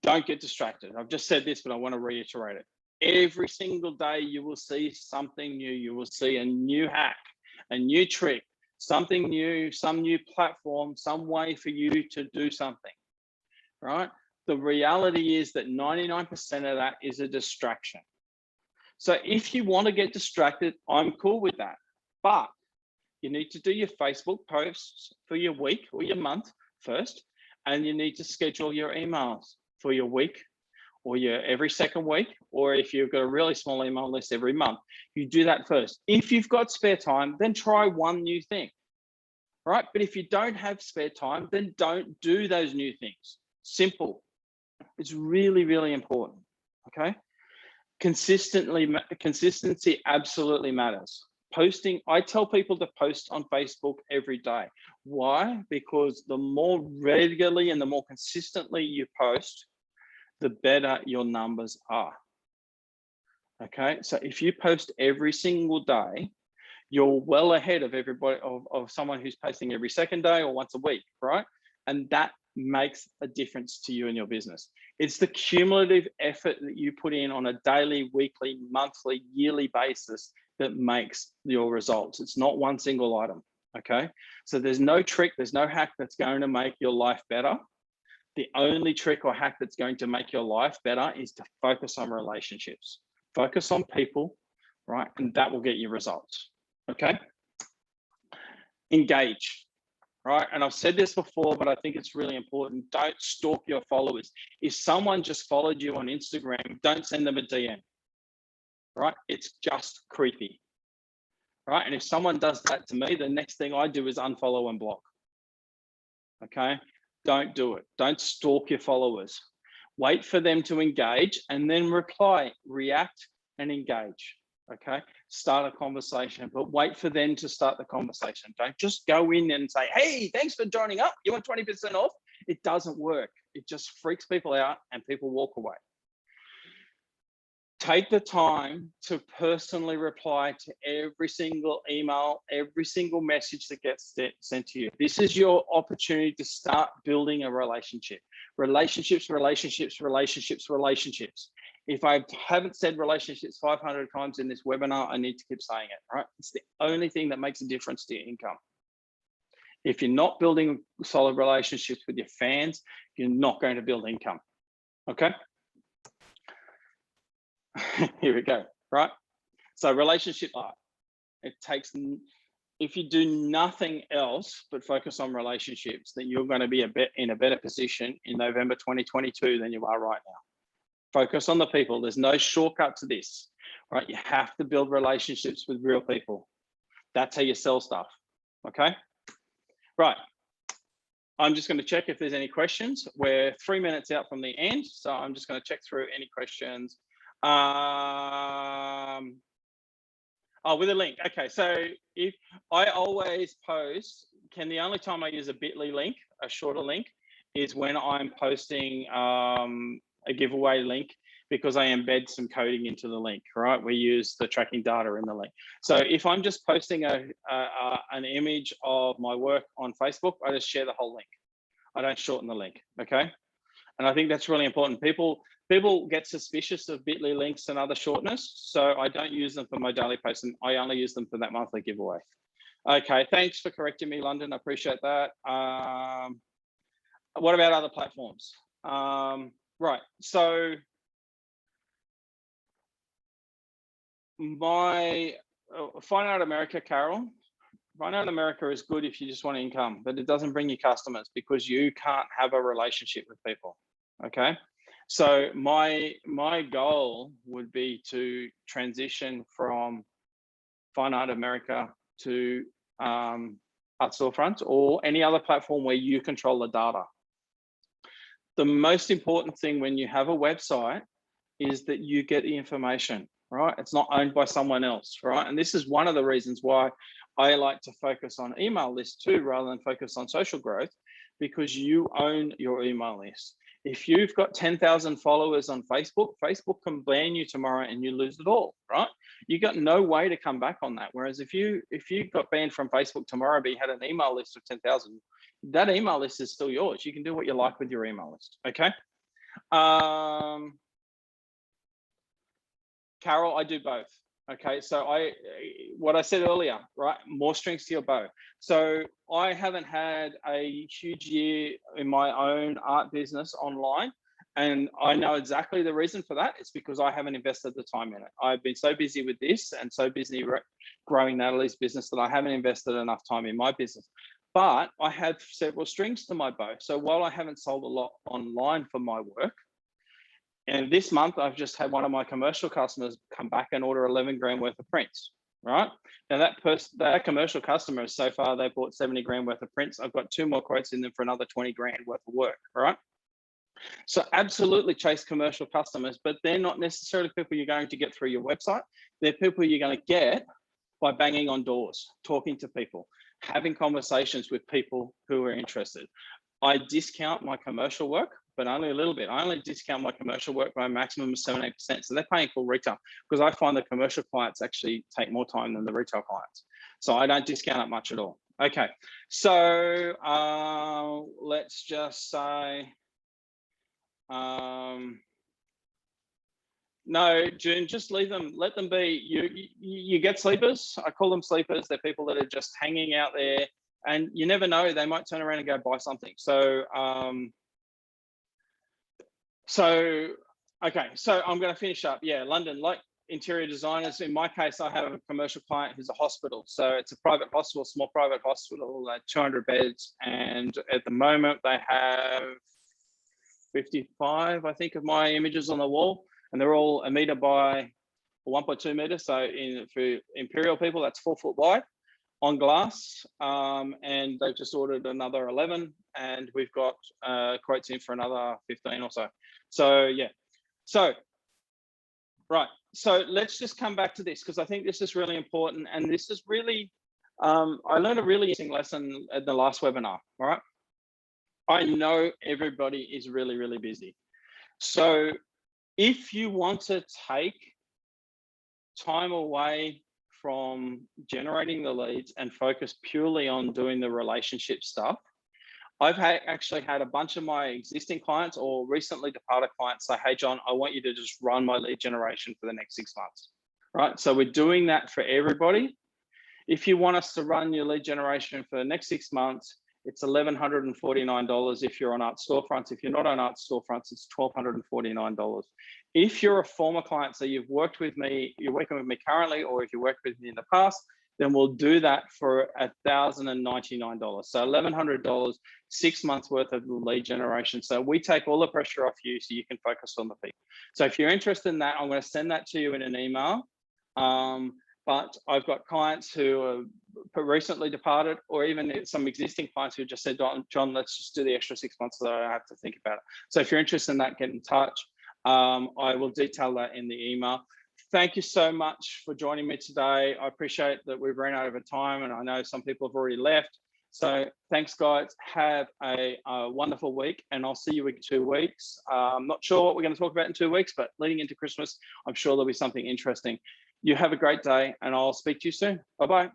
don't get distracted. I've just said this, but I want to reiterate it. Every single day you will see something new. You will see a new hack, a new trick, something new, some new platform, some way for you to do something, right? The reality is that 99% of that is a distraction. So if you want to get distracted, I'm cool with that. But you need to do your Facebook posts for your week or your month first, and you need to schedule your emails for your week or your every second week, or if you've got a really small email list, every month. You do that first. If you've got spare time, then try one new thing, right? But if you don't have spare time, then don't do those new things. Simple. It's really, really important, okay? Consistency absolutely matters. Posting, I tell people to post on Facebook every day. Why? Because the more regularly and the more consistently you post, the better your numbers are. Okay, so if you post every single day, you're well ahead of everybody, of someone who's posting every second day or once a week, right? And that makes a difference to you and your business. It's the cumulative effort that you put in on a daily, weekly, monthly, yearly basis that makes your results. It's not one single item, okay? So there's no trick, there's no hack that's going to make your life better. The only trick or hack that's going to make your life better is to focus on relationships. Focus on people, right? And that will get you results, okay? Engage, right? And I've said this before, but I think it's really important. Don't stalk your followers. If someone just followed you on Instagram, don't send them a DM, right? It's just creepy, right? And if someone does that to me, the next thing I do is unfollow and block, okay? Don't do it. Don't stalk your followers. Wait for them to engage and then reply, react and engage, okay? Start a conversation, but wait for them to start the conversation. Don't just go in and say, hey, thanks for joining up. You want 20% off? It doesn't work. It just freaks people out and people walk away. Take the time to personally reply to every single email, every single message that gets sent to you. This is your opportunity to start building a relationship. Relationships, relationships, relationships, relationships. If I haven't said relationships 500 times in this webinar, I need to keep saying it, right? It's the only thing that makes a difference to your income. If you're not building solid relationships with your fans, you're not going to build income, okay? Here we go, right? So relationship art, it takes, if you do nothing else but focus on relationships, then you're going to be in a better position in November 2022 than you are right now. Focus on the people. There's no shortcut to this, right? You have to build relationships with real people. That's how you sell stuff, okay? Right. I'm just going to check if there's any questions. We're 3 minutes out from the end, so I'm just going to check through any questions. Oh, with a link. Okay, so if I always post, the only time I use a bit.ly link, a shorter link, is when I'm posting a giveaway link, because I embed some coding into the link, right? We use the tracking data in the link. So if I'm just posting an image of my work on Facebook, I just share the whole link. I don't shorten the link, okay? And I think that's really important. People get suspicious of bit.ly links and other shorteners, so I don't use them for my daily posts, and I only use them for that monthly giveaway. Okay, thanks for correcting me, London. I appreciate that. What about other platforms? Right, so my Find Out America, Carol. Find Out America is good if you just want income, but it doesn't bring you customers because you can't have a relationship with people, okay? So my goal would be to transition from Find Out America to Art Storefront or any other platform where you control the data. The most important thing when you have a website is that you get the information, right? It's not owned by someone else, right? And this is one of the reasons why I like to focus on email lists too, rather than focus on social growth, because you own your email list. If you've got 10,000 followers on Facebook, Facebook can ban you tomorrow and you lose it all, right? You got no way to come back on that. Whereas if you got banned from Facebook tomorrow, but you had an email list of 10,000, that email list is still yours. You can do what you like with your email list, okay? Carol, I do both. Okay, so what I said earlier, right? More strings to your bow. So I haven't had a huge year in my own art business online, and I know exactly the reason for that. It's because I haven't invested the time in it. I've been so busy with this and so busy growing Natalie's business that I haven't invested enough time in my business. But I have several strings to my bow. So while I haven't sold a lot online for my work, and this month, I've just had one of my commercial customers come back and order 11 grand worth of prints, right? Now that commercial customer, so far, they bought 70 grand worth of prints. I've got 2 more quotes in them for another 20 grand worth of work, right? So absolutely chase commercial customers, but they're not necessarily people you're going to get through your website. They're people you're going to get by banging on doors, talking to people, having conversations with people who are interested. I discount my commercial work, but only a little bit. I only discount my commercial work by a maximum of 7-8%. So they're paying full retail, because I find the commercial clients actually take more time than the retail clients. So I don't discount it much at all. Okay, so let's just say, no, June, just leave them, let them be. You get sleepers. I call them sleepers. They're people that are just hanging out there, and you never know, they might turn around and go buy something. So, okay, so I'm going to finish up. Yeah, London, like interior designers. In my case, I have a commercial client who's a hospital. So it's a private hospital, small private hospital, 200 beds. And at the moment they have 55, I think, of my images on the wall. And they're all 1 meter by 1.2 meters. So for Imperial people, that's 4 foot wide on glass. And they've just ordered another 11. And we've got quotes in for another 15 or so. So yeah, so, right. So let's just come back to this, because I think this is really important. And this is really, I learned a really interesting lesson at the last webinar, all right? I know everybody is really, really busy. So if you want to take time away from generating the leads and focus purely on doing the relationship stuff, I've actually had a bunch of my existing clients or recently departed clients say, hey, John, I want you to just run my lead generation for the next 6 months, right? So we're doing that for everybody. If you want us to run your lead generation for the next 6 months, it's $1,149 if you're on Art Storefronts. If you're not on Art Storefronts, it's $1,249. If you're a former client, so you've worked with me, you're working with me currently, or if you worked with me in the past, then we'll do that for $1,099. So $1,100, 6 months worth of lead generation. So we take all the pressure off you so you can focus on the people. So if you're interested in that, I'm going to send that to you in an email. But I've got clients who are recently departed, or even some existing clients who just said, John, let's just do the extra 6 months so that I don't have to think about it. So if you're interested in that, get in touch. I will detail that in the email. Thank you so much for joining me today. I appreciate that we've run out of time, and I know some people have already left. So thanks, guys. Have a wonderful week, and I'll see you in 2 weeks. I'm not sure what we're going to talk about in 2 weeks, but leading into Christmas, I'm sure there'll be something interesting. You have a great day, and I'll speak to you soon. Bye-bye.